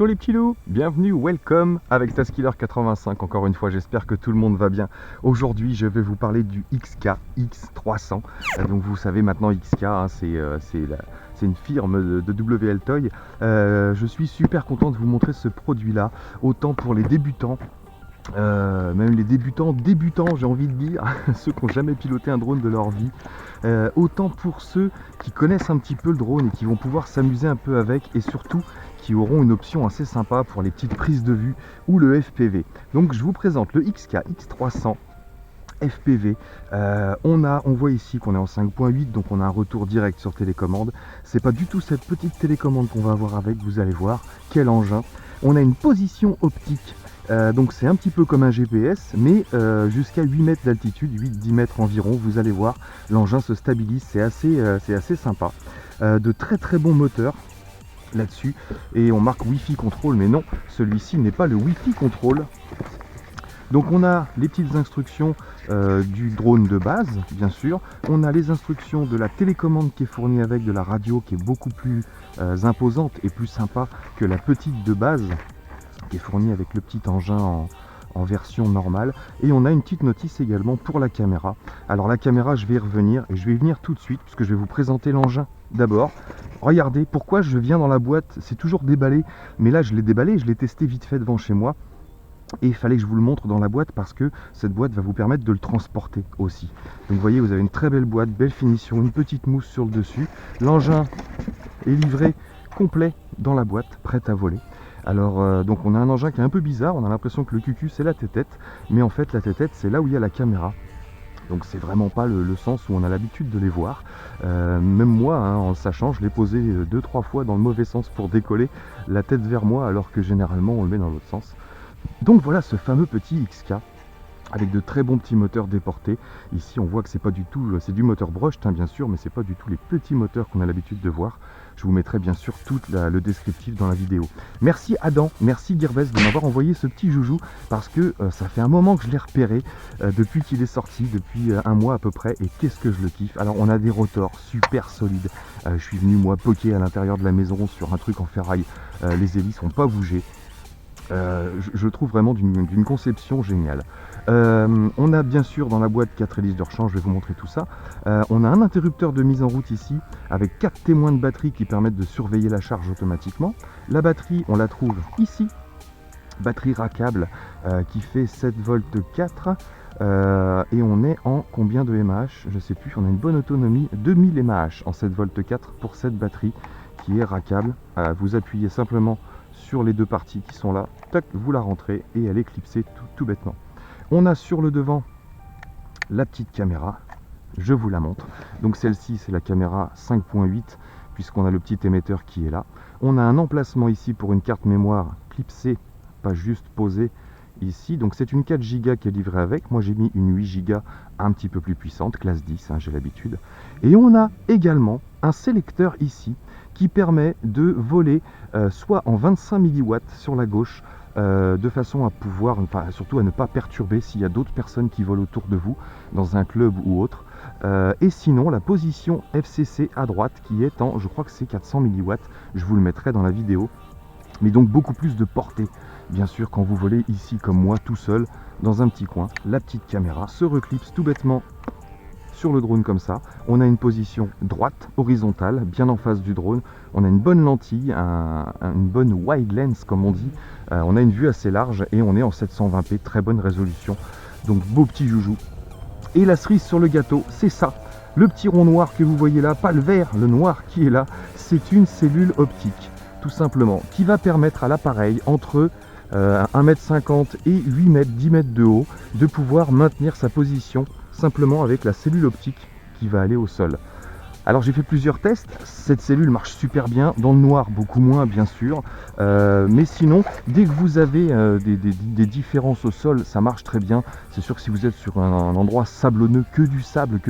Ciao les petits loups, bienvenue, welcome avec Taskiller85. Encore une fois, j'espère que tout le monde va bien. Aujourd'hui, je vais vous parler du XK X300. Donc vous savez maintenant, XK, hein, c'est une firme de WL Toy. Je suis super content de vous montrer ce produit-là, autant pour les débutants. Même les débutants, j'ai envie de dire, ceux qui n'ont jamais piloté un drone de leur vie, autant pour ceux qui connaissent un petit peu le drone et qui vont pouvoir s'amuser un peu avec, et surtout qui auront une option assez sympa pour les petites prises de vue ou le FPV. Donc je vous présente le XK X300 FPV. On voit ici qu'on est en 5.8, donc on a un retour direct sur télécommande. C'est pas du tout cette petite télécommande qu'on va avoir avec, vous allez voir quel engin. On a une position optique. Donc c'est un petit peu comme un GPS, mais jusqu'à 8 mètres d'altitude, 8-10 mètres environ, vous allez voir, l'engin se stabilise, c'est assez sympa. De très bons moteurs là-dessus, et on marque Wi-Fi control, mais non, celui-ci n'est pas le Wi-Fi control. Donc on a les petites instructions du drone de base, bien sûr. On a les instructions de la télécommande qui est fournie avec, de la radio qui est beaucoup plus imposante et plus sympa que la petite de base, qui est fournie avec le petit engin en version normale. Et on a une petite notice également pour la caméra. Alors la caméra, je vais y revenir, et je vais y venir tout de suite, puisque je vais vous présenter l'engin d'abord. Regardez, pourquoi je viens dans la boîte, c'est toujours déballé, mais là je l'ai déballé, je l'ai testé vite fait devant chez moi. Et il fallait que je vous le montre dans la boîte parce que cette boîte va vous permettre de le transporter aussi. Donc vous voyez, vous avez une très belle boîte, belle finition, une petite mousse sur le dessus. L'engin est livré complet dans la boîte, prêt à voler. Alors donc on a un engin qui est un peu bizarre, on a l'impression que le cucu c'est la tête-tête, mais en fait la tête-tête c'est là où il y a la caméra. Donc c'est vraiment pas le sens où on a l'habitude de les voir. Même moi, hein, en le sachant, je l'ai posé 2-3 fois dans le mauvais sens pour décoller la tête vers moi, alors que généralement on le met dans l'autre sens. Donc voilà ce fameux petit XK avec de très bons petits moteurs déportés. Ici on voit que c'est pas du tout, c'est du moteur brushed hein, bien sûr, mais c'est pas du tout les petits moteurs qu'on a l'habitude de voir. Je vous mettrai bien sûr tout le descriptif dans la vidéo. Merci Adam, merci Gearbest de m'avoir envoyé ce petit joujou, parce que ça fait un moment que je l'ai repéré, depuis qu'il est sorti, depuis un mois à peu près, et qu'est-ce que je le kiffe. Alors on a des rotors super solides, je suis venu moi poker à l'intérieur de la maison sur un truc en ferraille, les hélices n'ont pas bougé. Je trouve vraiment d'une conception géniale. On a bien sûr dans la boîte 4 hélices de rechange, je vais vous montrer tout ça. On a un interrupteur de mise en route ici avec 4 témoins de batterie qui permettent de surveiller la charge automatiquement. La batterie, on la trouve ici, batterie rackable qui fait 7 volts 4 et on est en combien de mAh? Je sais plus, on a une bonne autonomie, 2000 mAh en 7 volts 4 pour cette batterie qui est rackable. Vous appuyez simplement sur les deux parties qui sont là, tac, vous la rentrez et elle est clipsée tout bêtement. On a sur le devant la petite caméra, je vous la montre. Donc celle-ci c'est la caméra 5.8 puisqu'on a le petit émetteur qui est là. On a un emplacement ici pour une carte mémoire clipsée, pas juste posée ici. Donc c'est une 4 Go qui est livrée avec. Moi j'ai mis une 8 Go un petit peu plus puissante, classe 10, hein, j'ai l'habitude. Et on a également un sélecteur ici qui permet de voler soit en 25 mW sur la gauche, de façon à pouvoir, enfin, surtout à ne pas perturber s'il y a d'autres personnes qui volent autour de vous dans un club ou autre. Et sinon la position FCC à droite qui est en, je crois que c'est 400 mW, je vous le mettrai dans la vidéo, mais donc beaucoup plus de portée bien sûr quand vous volez ici comme moi tout seul dans un petit coin. La petite caméra se reclipse tout bêtement sur le drone comme ça. On a une position droite, horizontale, bien en face du drone. On a une bonne lentille, une bonne wide lens comme on dit. On a une vue assez large et on est en 720p, très bonne résolution. Donc beau petit joujou. Et la cerise sur le gâteau, c'est ça. Le petit rond noir que vous voyez là, pas le vert, le noir qui est là, c'est une cellule optique, tout simplement, qui va permettre à l'appareil entre 1m50 et 8 mètres, 10 mètres de haut, de pouvoir maintenir sa position simplement avec la cellule optique qui va aller au sol. Alors j'ai fait plusieurs tests, cette cellule marche super bien, dans le noir beaucoup moins bien sûr, mais sinon dès que vous avez des différences au sol, ça marche très bien. C'est sûr que si vous êtes sur un endroit sablonneux, que du sable,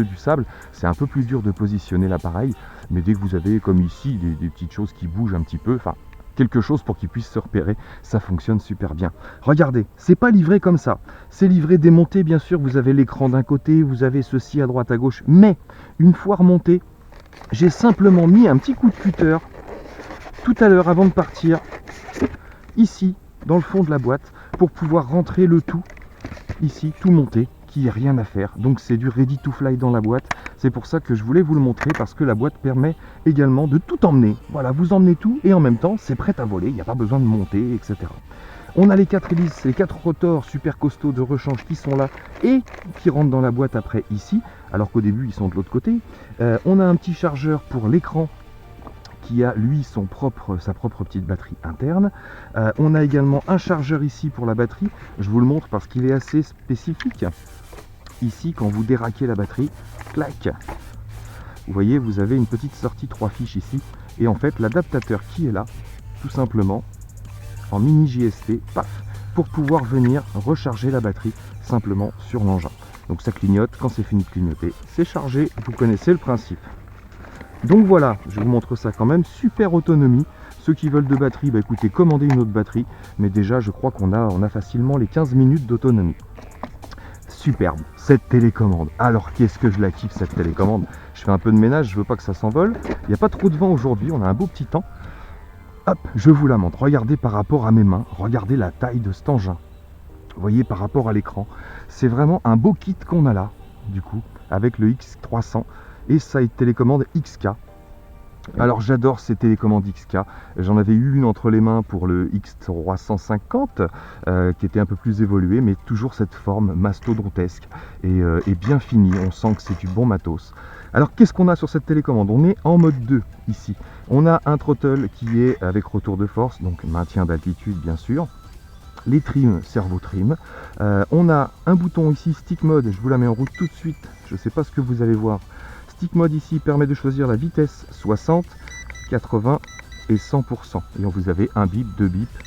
c'est un peu plus dur de positionner l'appareil, mais dès que vous avez comme ici des petites choses qui bougent un petit peu, enfin quelque chose pour qu'il puisse se repérer, ça fonctionne super bien. Regardez, c'est pas livré comme ça, c'est livré démonté bien sûr, vous avez l'écran d'un côté, vous avez ceci à droite à gauche, mais une fois remonté, j'ai simplement mis un petit coup de cutter tout à l'heure avant de partir ici, dans le fond de la boîte, pour pouvoir rentrer le tout, ici, tout monté, qu'il n'y ait rien à faire. Donc c'est du ready to fly dans la boîte. C'est pour ça que je voulais vous le montrer, parce que la boîte permet également de tout emmener. Voilà, vous emmenez tout et en même temps, c'est prêt à voler, il n'y a pas besoin de monter, etc. On a les 4 hélices, les 4 rotors super costauds de rechange qui sont là et qui rentrent dans la boîte après ici, alors qu'au début ils sont de l'autre côté. On a un petit chargeur pour l'écran qui a lui sa propre petite batterie interne. On a également un chargeur ici pour la batterie. Je vous le montre parce qu'il est assez spécifique. Ici, quand vous déraquez la batterie, clac, vous voyez, vous avez une petite sortie 3 fiches ici. Et en fait, l'adaptateur qui est là, tout simplement, en mini JST, paf, pour pouvoir venir recharger la batterie simplement sur l'engin. Donc ça clignote, quand c'est fini de clignoter, c'est chargé, vous connaissez le principe. Donc voilà, je vous montre ça quand même, super autonomie. Ceux qui veulent de batterie, bah écoutez, commandez une autre batterie, mais déjà je crois qu'on a facilement les 15 minutes d'autonomie. Superbe, cette télécommande. Alors qu'est-ce que je la kiffe cette télécommande. Je fais un peu de ménage, je veux pas que ça s'envole. Il n'y a pas trop de vent aujourd'hui, on a un beau petit temps. Hop, je vous la montre. Regardez par rapport à mes mains, regardez la taille de cet engin. Vous voyez par rapport à l'écran, c'est vraiment un beau kit qu'on a là, du coup, avec le X300 et sa télécommande XK. Alors j'adore ces télécommandes XK, j'en avais eu une entre les mains pour le X350 qui était un peu plus évolué, mais toujours cette forme mastodontesque et bien finie, on sent que c'est du bon matos. Alors qu'est-ce qu'on a sur cette télécommande? On est en mode 2 ici, on a un throttle qui est avec retour de force, donc maintien d'altitude bien sûr. Les trims, servo trim. On a un bouton ici, stick mode, je vous la mets en route tout de suite, je ne sais pas ce que vous allez voir. Stick mode ici permet de choisir la vitesse 60, 80 et 100%. Et vous avez un bip, 2 bips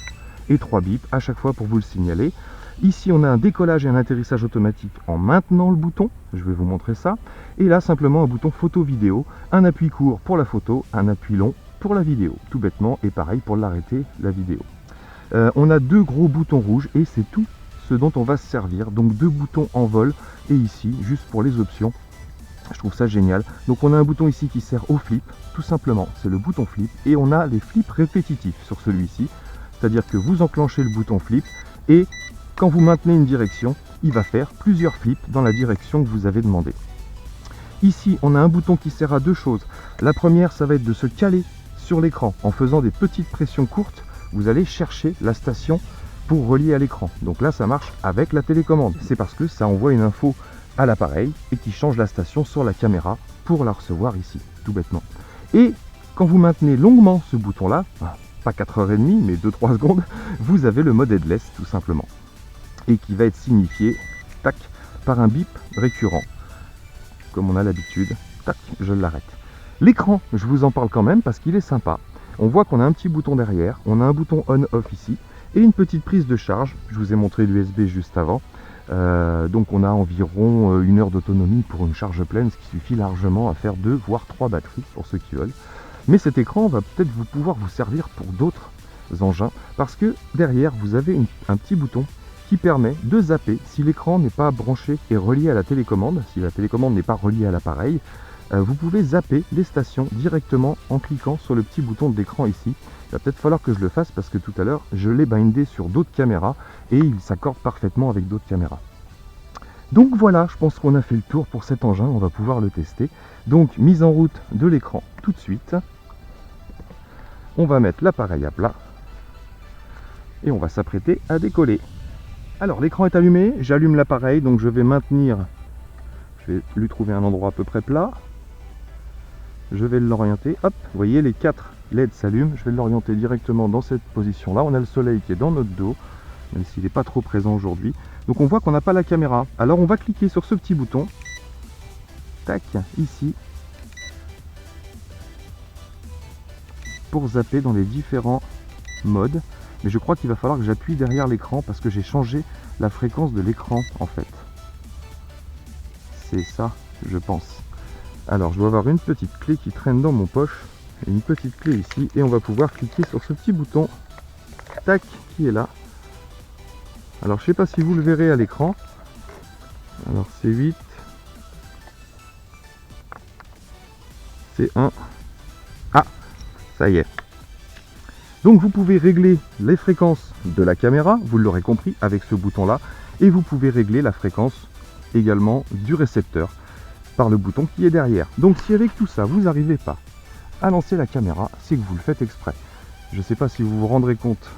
et 3 bips à chaque fois pour vous le signaler. Ici on a un décollage et un atterrissage automatique en maintenant le bouton, je vais vous montrer ça. Et là simplement un bouton photo vidéo, un appui court pour la photo, un appui long pour la vidéo, tout bêtement, et pareil pour l'arrêter la vidéo. On a 2 gros boutons rouges et c'est tout ce dont on va se servir. Donc 2 boutons en vol et ici juste pour les options. Je trouve ça génial. Donc on a un bouton ici qui sert au flip, tout simplement, c'est le bouton flip. Et on a les flips répétitifs sur celui-ci. C'est-à-dire que vous enclenchez le bouton flip et quand vous maintenez une direction, il va faire plusieurs flips dans la direction que vous avez demandé. Ici, on a un bouton qui sert à 2 choses. La première, ça va être de se caler sur l'écran. En faisant des petites pressions courtes, vous allez chercher la station pour relier à l'écran. Donc là, ça marche avec la télécommande. C'est parce que ça envoie une info à l'appareil et qui change la station sur la caméra pour la recevoir ici, tout bêtement. Et quand vous maintenez longuement ce bouton-là, pas 4h30, mais 2-3 secondes, vous avez le mode headless, tout simplement. Et qui va être signifié, tac, par un bip récurrent. Comme on a l'habitude, tac, je l'arrête. L'écran, je vous en parle quand même parce qu'il est sympa. On voit qu'on a un petit bouton derrière, on a un bouton on-off ici, et une petite prise de charge. Je vous ai montré l'USB juste avant. Donc on a environ 1 heure d'autonomie pour une charge pleine, ce qui suffit largement à faire 2 voire 3 batteries pour ceux qui veulent. Mais cet écran va peut-être pouvoir vous servir pour d'autres engins, parce que derrière vous avez un petit bouton qui permet de zapper si l'écran n'est pas branché et relié à la télécommande, si la télécommande n'est pas reliée à l'appareil. Vous pouvez zapper les stations directement en cliquant sur le petit bouton de l'écran ici. Il va peut-être falloir que je le fasse parce que tout à l'heure je l'ai bindé sur d'autres caméras et il s'accorde parfaitement avec d'autres caméras. Donc voilà, je pense qu'on a fait le tour pour cet engin, on va pouvoir le tester. Donc mise en route de l'écran tout de suite. On va mettre l'appareil à plat et on va s'apprêter à décoller. Alors l'écran est allumé, j'allume l'appareil, donc je vais maintenir, je vais lui trouver un endroit à peu près plat. Je vais l'orienter, hop, vous voyez les 4 LED s'allument, je vais l'orienter directement dans cette position là. On a le soleil qui est dans notre dos, même s'il n'est pas trop présent aujourd'hui. Donc on voit qu'on n'a pas la caméra, alors on va cliquer sur ce petit bouton, tac, ici, pour zapper dans les différents modes. Mais je crois qu'il va falloir que j'appuie derrière l'écran parce que j'ai changé la fréquence de l'écran en fait. C'est ça, je pense. Alors je dois avoir une petite clé qui traîne dans mon poche, une petite clé ici, et on va pouvoir cliquer sur ce petit bouton, tac, qui est là. Alors je sais pas si vous le verrez à l'écran, alors c'est 8, c'est 1, ah, ça y est. Donc vous pouvez régler les fréquences de la caméra, vous l'aurez compris, avec ce bouton-là. Et vous pouvez régler la fréquence également du récepteur par le bouton qui est derrière. Donc si avec tout ça, vous n'arrivez pas à lancer la caméra, c'est que vous le faites exprès. Je ne sais pas si vous vous rendrez compte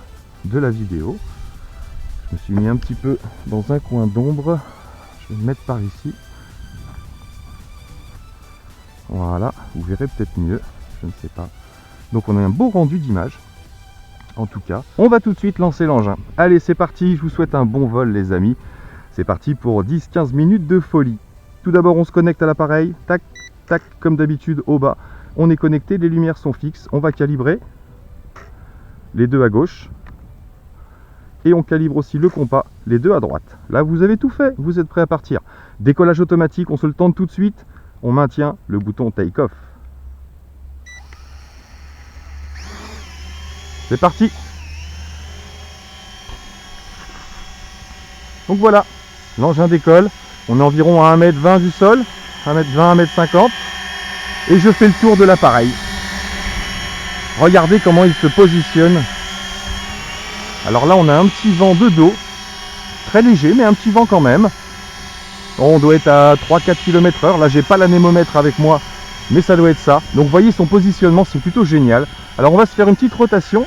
de la vidéo. Je me suis mis un petit peu dans un coin d'ombre. Je vais me mettre par ici. Voilà, vous verrez peut-être mieux, je ne sais pas. Donc on a un beau rendu d'image. En tout cas, on va tout de suite lancer l'engin. Allez, c'est parti, je vous souhaite un bon vol les amis. C'est parti pour 10-15 minutes de folie. Tout d'abord, on se connecte à l'appareil. Tac, tac, comme d'habitude, au bas. On est connecté, les lumières sont fixes. On va calibrer les deux à gauche. Et on calibre aussi le compas, les deux à droite. Là, vous avez tout fait, vous êtes prêt à partir. Décollage automatique, on se le tente tout de suite. On maintient le bouton take off. C'est parti. Donc voilà, l'engin décolle. On est environ à 1m20 du sol, 1m20, 1m50. Et je fais le tour de l'appareil. Regardez comment il se positionne. Alors là, on a un petit vent de dos. Très léger, mais un petit vent quand même. On doit être à 3-4 km/h. Là, j'ai pas l'anémomètre avec moi, mais ça doit être ça. Donc, vous voyez, son positionnement, c'est plutôt génial. Alors, on va se faire une petite rotation.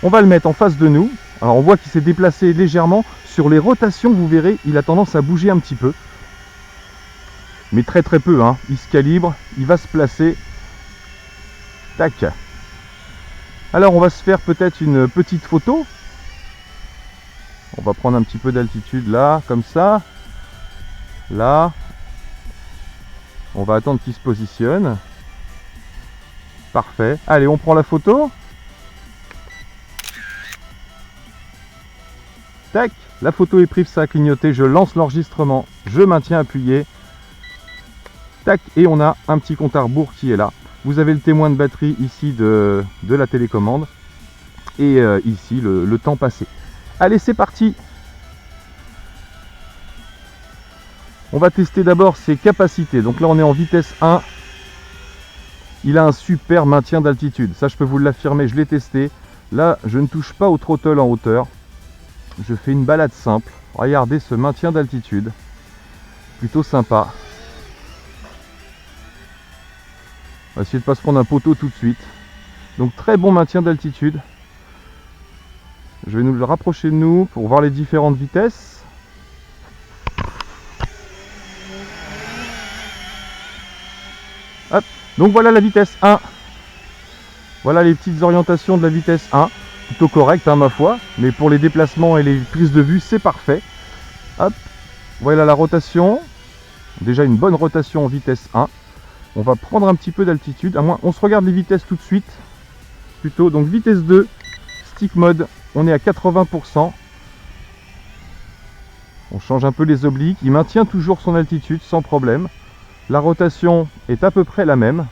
On va le mettre en face de nous. Alors, on voit qu'il s'est déplacé légèrement. Sur les rotations, vous verrez, il a tendance à bouger un petit peu. Mais très très peu, hein. Il se calibre, il va se placer. Tac. Alors, on va se faire peut-être une petite photo. On va prendre un petit peu d'altitude là, comme ça. Là. On va attendre qu'il se positionne. Parfait. Allez, on prend la photo. Tac. La photo est prise, ça a clignoté. Je lance l'enregistrement. Je maintiens appuyé. Tac. Et on a un petit compte à rebours qui est là. Vous avez le témoin de batterie ici de la télécommande. Et ici, le temps passé. Allez, c'est parti. On va tester d'abord ses capacités. Donc là, on est en vitesse 1. Il a un super maintien d'altitude. Ça, je peux vous l'affirmer, je l'ai testé. Là, je ne touche pas au throttle en hauteur. Je fais une balade simple. Regardez ce maintien d'altitude. Plutôt sympa. On va essayer de ne pas se prendre un poteau tout de suite. Donc, très bon maintien d'altitude. Je vais nous le rapprocher de nous pour voir les différentes vitesses. Hop. Donc voilà la vitesse 1. Voilà les petites orientations de la vitesse 1. Plutôt correct, hein, ma foi. Mais pour les déplacements et les prises de vue, c'est parfait. Hop. Voilà la rotation. Déjà une bonne rotation en vitesse 1. On va prendre un petit peu d'altitude. À moins, on se regarde les vitesses tout de suite. Plutôt. Donc vitesse 2. Stick mode. On est à 80%. On change un peu les obliques. Il maintient toujours son altitude sans problème. La rotation est à peu près la même.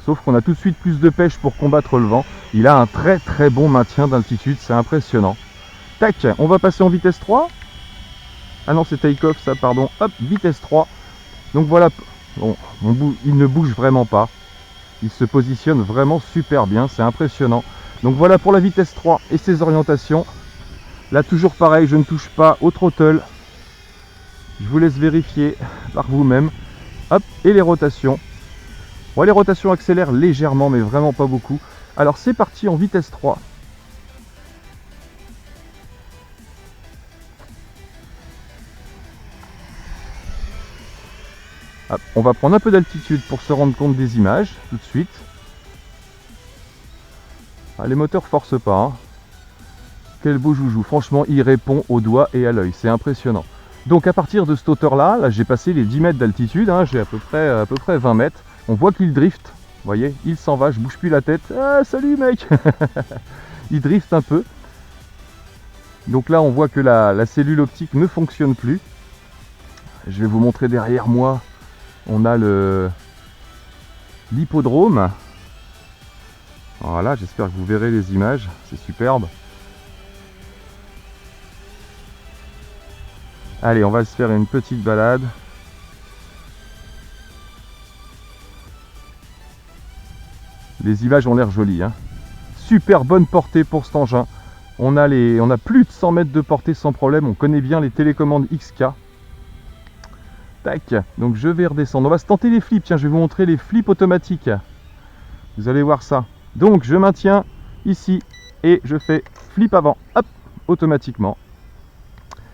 Sauf qu'on a tout de suite plus de pêche pour combattre le vent. Il a un très très bon maintien d'altitude. C'est impressionnant. Tac, on va passer en vitesse 3. Ah non, c'est take-off ça, pardon. Hop, vitesse 3. Donc voilà, bon, il ne bouge vraiment pas. Il se positionne vraiment super bien. C'est impressionnant. Donc voilà pour la vitesse 3 et ses orientations. Là, toujours pareil, je ne touche pas au throttle. Je vous laisse vérifier par vous-même. Hop, et les rotations. Bon, les rotations accélèrent légèrement, mais vraiment pas beaucoup. Alors, c'est parti en vitesse 3. Hop, on va prendre un peu d'altitude pour se rendre compte des images, tout de suite. Ah, les moteurs forcent pas. Hein. Quel beau joujou. Franchement, il répond au doigt et à l'œil. C'est impressionnant. Donc à partir de cette hauteur-là, là, j'ai passé les 10 mètres d'altitude, hein, j'ai à peu près 20 mètres. On voit qu'il drift, vous voyez, il s'en va, je bouge plus la tête. Ah, salut mec. Il drift un peu. Donc là, on voit que la cellule optique ne fonctionne plus. Je vais vous montrer derrière moi, on a l'hippodrome. Voilà, j'espère que vous verrez les images, c'est superbe. Allez, on va se faire une petite balade. Les images ont l'air jolies, hein. Super bonne portée pour cet engin. On a plus de 100 mètres de portée sans problème. On connaît bien les télécommandes XK. Tac, donc je vais redescendre. On va se tenter les flips. Tiens, je vais vous montrer les flips automatiques. Vous allez voir ça. Donc je maintiens ici et je fais flip avant. Hop, automatiquement.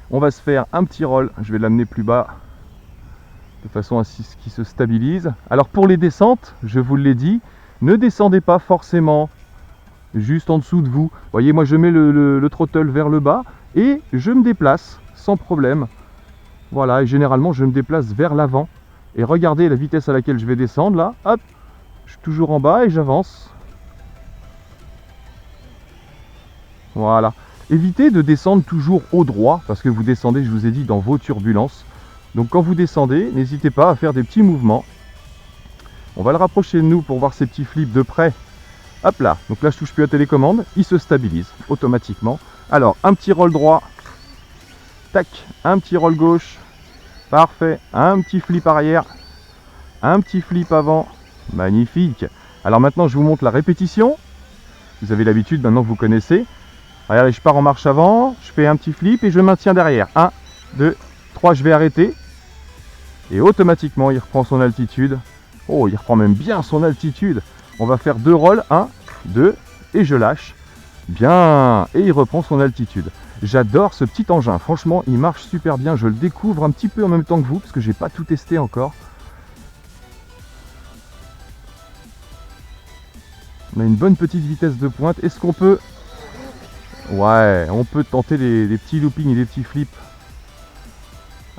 On va se faire un petit roll. Je vais l'amener plus bas de façon à ce qu'il se stabilise. Alors pour les descentes, je vous l'ai dit, ne descendez pas forcément juste en dessous de vous. Vous voyez, moi je mets le throttle vers le bas et je me déplace sans problème. Voilà, et généralement je me déplace vers l'avant. Et regardez la vitesse à laquelle je vais descendre là. Hop, je suis toujours en bas et j'avance. Voilà. Évitez de descendre toujours au droit parce que vous descendez, je vous ai dit, dans vos turbulences. Donc quand vous descendez, n'hésitez pas à faire des petits mouvements. On va le rapprocher de nous pour voir ces petits flips de près. Hop là, donc là je touche plus à télécommande, il se stabilise automatiquement. Alors un petit roll droit, tac, un petit roll gauche, parfait, un petit flip arrière, un petit flip avant, magnifique. Alors maintenant je vous montre la répétition. Vous avez l'habitude, maintenant vous connaissez. Regardez, je pars en marche avant, je fais un petit flip et je maintiens derrière. 1, 2, 3, je vais arrêter. Et automatiquement, il reprend son altitude. Oh, il reprend même bien son altitude. On va faire 2 rolls. 1, 2, et je lâche. Bien, et il reprend son altitude. J'adore ce petit engin. Franchement, il marche super bien. Je le découvre un petit peu en même temps que vous, parce que j'ai pas tout testé encore. On a une bonne petite vitesse de pointe. Est-ce qu'on peut... Ouais, on peut tenter des petits loopings et des petits flips.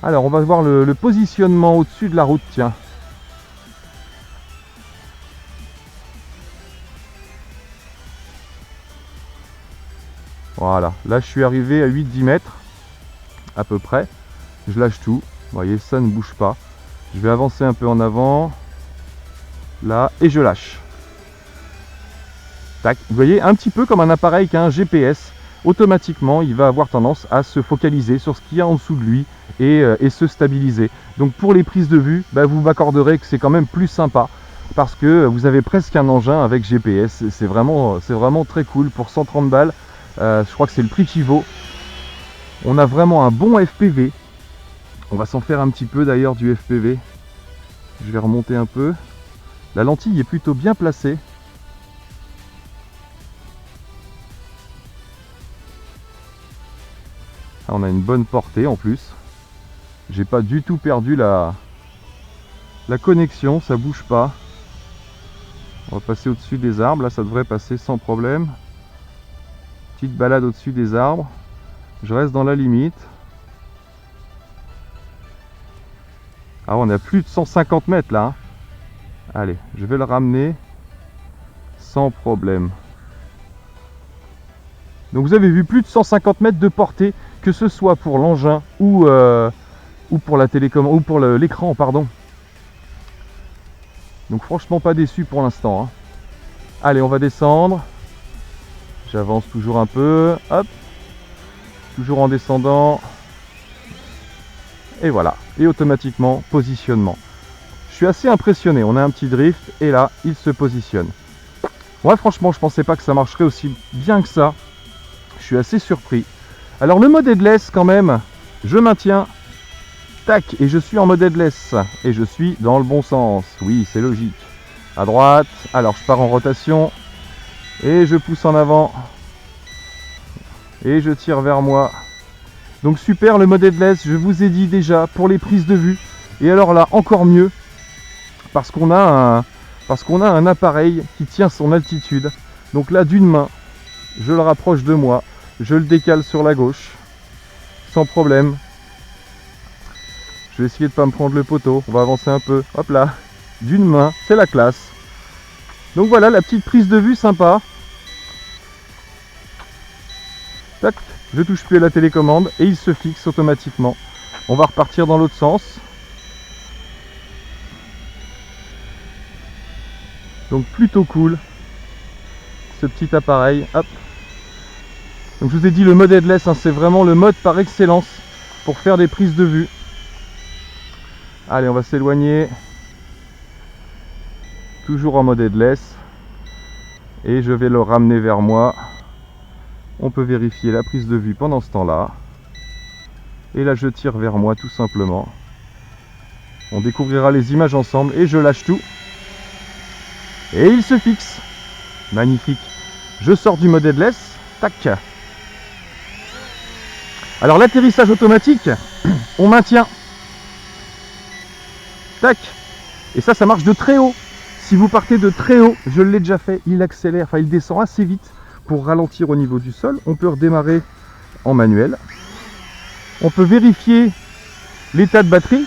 Alors, on va voir le positionnement au-dessus de la route, tiens. Voilà, là je suis arrivé à 8-10 mètres, à peu près. Je lâche tout, vous voyez, ça ne bouge pas. Je vais avancer un peu en avant, là, et je lâche. Tac, vous voyez, un petit peu comme un appareil qui a un GPS. Automatiquement, il va avoir tendance à se focaliser sur ce qu'il y a en dessous de lui et se stabiliser. Donc pour les prises de vue, bah, vous m'accorderez que c'est quand même plus sympa parce que vous avez presque un engin avec GPS. C'est vraiment très cool pour 130 balles. Je crois que c'est le prix qui vaut. On a vraiment un bon FPV. On va s'en faire un petit peu d'ailleurs du FPV. Je vais remonter un peu. La lentille est plutôt bien placée. Ah, on a une bonne portée en plus. J'ai pas du tout perdu la connexion, ça bouge pas. On va passer au-dessus des arbres, là ça devrait passer sans problème. Petite balade au-dessus des arbres. Je reste dans la limite. Ah, on a plus de 150 mètres là. Hein. Allez, je vais le ramener sans problème. Donc vous avez vu plus de 150 mètres de portée, que ce soit pour l'engin ou pour la télécommande ou pour l'écran, pardon. Donc franchement pas déçu pour l'instant. Hein. Allez, on va descendre. J'avance toujours un peu. Hop. Toujours en descendant. Et voilà. Et automatiquement, positionnement. Je suis assez impressionné. On a un petit drift et là, il se positionne. Ouais, franchement, je pensais pas que ça marcherait aussi bien que ça. Je suis assez surpris. Alors le mode headless quand même, je maintiens. Tac, et je suis en mode headless. Et je suis dans le bon sens. Oui, c'est logique. À droite. Alors je pars en rotation. Et je pousse en avant. Et je tire vers moi. Donc super le mode headless, je vous ai dit déjà, pour les prises de vue. Et alors là, encore mieux. Parce qu'on a un appareil qui tient son altitude. Donc là, d'une main, je le rapproche de moi. Je le décale sur la gauche. Sans problème. Je vais essayer de ne pas me prendre le poteau. On va avancer un peu. Hop là. D'une main, c'est la classe. Donc voilà la petite prise de vue sympa. Tac, je touche plus à la télécommande et il se fixe automatiquement. On va repartir dans l'autre sens. Donc plutôt cool ce petit appareil. Hop. Donc je vous ai dit le mode headless, hein, c'est vraiment le mode par excellence pour faire des prises de vue. Allez, on va s'éloigner. Toujours en mode headless. Et je vais le ramener vers moi. On peut vérifier la prise de vue pendant ce temps-là. Et là je tire vers moi tout simplement. On découvrira les images ensemble et je lâche tout. Et il se fixe. Magnifique. Je sors du mode headless. Tac. Alors l'atterrissage automatique, on maintient. Tac. Et ça marche de très haut. Si vous partez de très haut, je l'ai déjà fait, il accélère, enfin il descend assez vite pour ralentir au niveau du sol. On peut redémarrer en manuel. On peut vérifier l'état de batterie.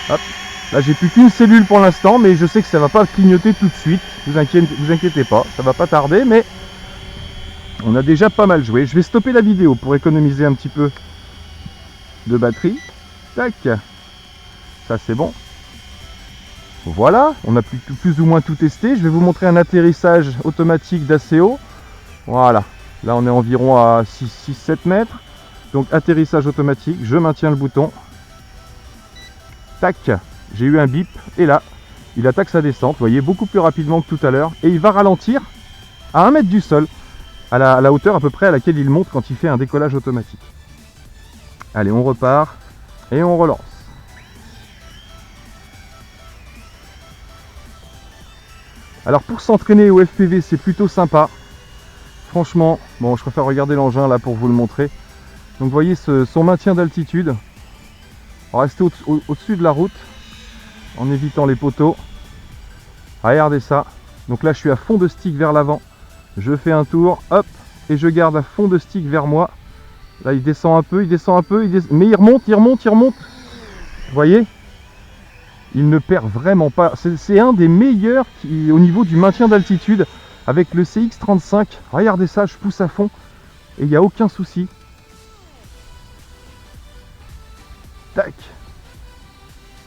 Hop. Là j'ai plus qu'une cellule pour l'instant, mais je sais que ça va pas clignoter tout de suite. Vous inquiétez pas, ça va pas tarder, mais on a déjà pas mal joué. Je vais stopper la vidéo pour économiser un petit peu de batterie. Tac. Ça c'est bon. Voilà, on a plus ou moins tout testé. Je vais vous montrer un atterrissage automatique d'ACO. Voilà, là on est environ à 6-7 mètres. Donc atterrissage automatique, je maintiens le bouton. Tac, j'ai eu un bip et là, il attaque sa descente, vous voyez, beaucoup plus rapidement que tout à l'heure. Et il va ralentir à 1 mètre du sol, à la hauteur à peu près à laquelle il monte quand il fait un décollage automatique. Allez, on repart et on relance. Alors pour s'entraîner au FPV, c'est plutôt sympa. Franchement, bon, je préfère regarder l'engin là pour vous le montrer. Donc vous voyez son maintien d'altitude. Rester au-dessus de la route en évitant les poteaux. Regardez ça. Donc là je suis à fond de stick vers l'avant. Je fais un tour, hop, et je garde à fond de stick vers moi. Là il descend un peu, mais il remonte. Vous voyez? Il ne perd vraiment pas. C'est un des meilleurs au niveau du maintien d'altitude avec le CX35. Regardez ça, je pousse à fond et il n'y a aucun souci. Tac.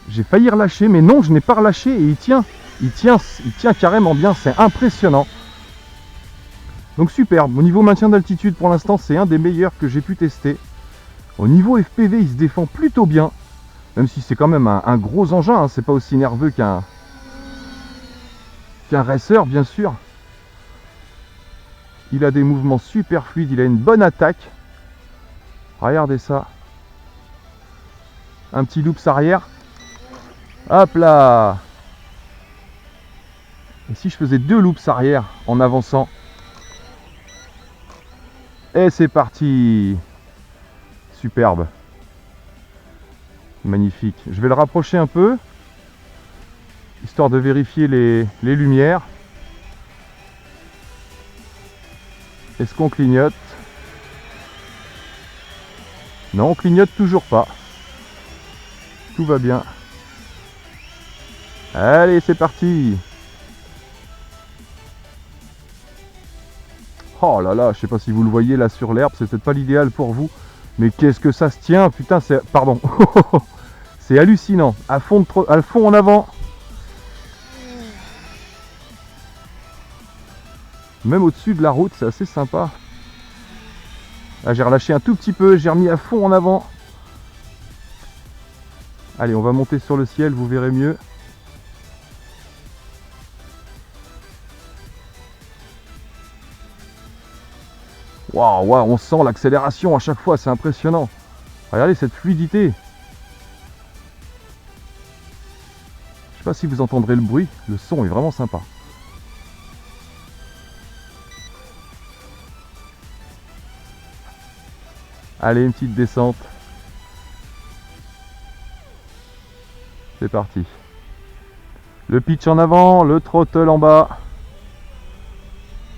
J'ai failli relâcher, mais non, je n'ai pas relâché et il tient carrément bien. C'est impressionnant. Donc superbe. Au niveau maintien d'altitude, pour l'instant, c'est un des meilleurs que j'ai pu tester. Au niveau FPV, il se défend plutôt bien. Même si c'est quand même un gros engin, hein, c'est pas aussi nerveux qu'un racer, bien sûr. Il a des mouvements super fluides, il a une bonne attaque. Regardez ça. Un petit loops arrière. Hop là. Et si je faisais 2 loops arrière en avançant? Et c'est parti. Superbe. Magnifique. Je vais le rapprocher un peu, histoire de vérifier les lumières. Est-ce qu'on clignote? Non, on clignote toujours pas. Tout va bien. Allez, c'est parti. Oh là là, je sais pas si vous le voyez là sur l'herbe, c'est peut-être pas l'idéal pour vous. Mais qu'est-ce que ça se tient? Putain, c'est... Pardon. C'est hallucinant. À fond en avant. Même au-dessus de la route, c'est assez sympa. Là, j'ai relâché un tout petit peu. J'ai remis à fond en avant. Allez, on va monter sur le ciel, vous verrez mieux. Waouh, waouh, on sent l'accélération à chaque fois, c'est impressionnant. Regardez cette fluidité. Je sais pas si vous entendrez le bruit, le son est vraiment sympa. Allez, une petite descente. C'est parti. Le pitch en avant, le throttle en bas.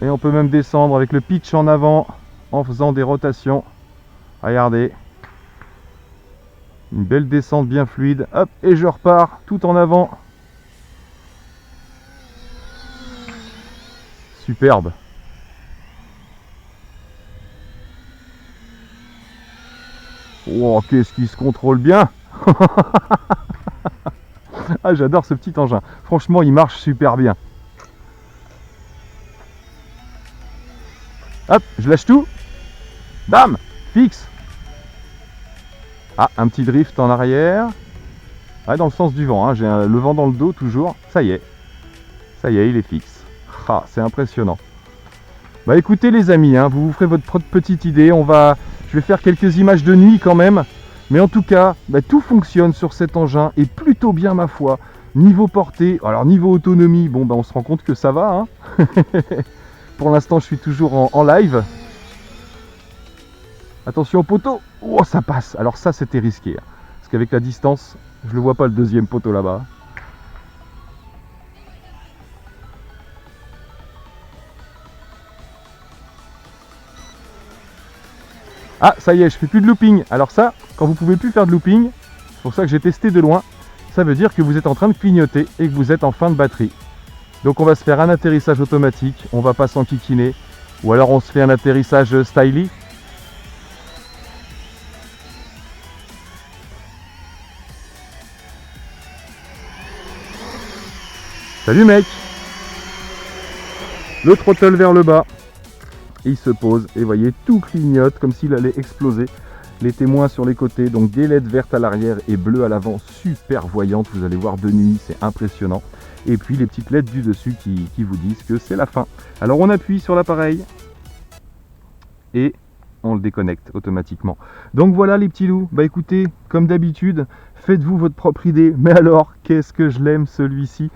Et on peut même descendre avec le pitch en avant en faisant des rotations. Regardez. Une belle descente bien fluide. Hop, et je repars tout en avant. Superbe. Oh, qu'est-ce qui se contrôle bien. Ah, j'adore ce petit engin. Franchement, il marche super bien. Hop, je lâche tout. Bam, fixe. Ah, un petit drift en arrière. Ah, dans le sens du vent, hein. J'ai le vent dans le dos toujours. Ça y est. Ça y est, il est fixe. Ah, c'est impressionnant. Bah écoutez les amis, hein, vous vous ferez votre propre petite idée. Je vais faire quelques images de nuit quand même. Mais en tout cas, bah, tout fonctionne sur cet engin et plutôt bien ma foi. Niveau portée, alors niveau autonomie, bon bah on se rend compte que ça va. Hein. Pour l'instant je suis toujours en live. Attention au poteau. Oh ça passe. Alors ça c'était risqué. Hein, parce qu'avec la distance, je le vois pas le deuxième poteau là-bas. Ah, ça y est, je fais plus de looping. Alors ça, quand vous pouvez plus faire de looping, c'est pour ça que j'ai testé de loin, ça veut dire que vous êtes en train de clignoter et que vous êtes en fin de batterie. Donc on va se faire un atterrissage automatique, on va pas s'enquiquiner, ou alors on se fait un atterrissage styly. Salut mec! Le throttle vers le bas. Et il se pose et vous voyez tout clignote comme s'il allait exploser. Les témoins sur les côtés, donc des LED vertes à l'arrière et bleues à l'avant, super voyantes, vous allez voir de nuit, c'est impressionnant. Et puis les petites LED du dessus qui vous disent que c'est la fin. Alors on appuie sur l'appareil et on le déconnecte automatiquement. Donc voilà les petits loups, bah écoutez, comme d'habitude, faites-vous votre propre idée, mais alors qu'est-ce que je l'aime celui-ci.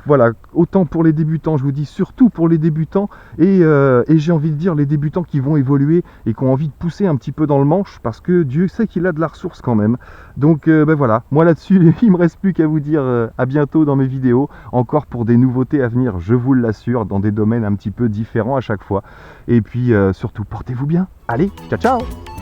Voilà, autant pour les débutants, je vous dis surtout pour les débutants, et j'ai envie de dire les débutants qui vont évoluer et qui ont envie de pousser un petit peu dans le manche, parce que Dieu sait qu'il a de la ressource quand même. Donc ben voilà, moi là-dessus, il me reste plus qu'à vous dire à bientôt dans mes vidéos, encore pour des nouveautés à venir, je vous l'assure, dans des domaines un petit peu différents à chaque fois. Et puis surtout, portez-vous bien. Allez, ciao ciao!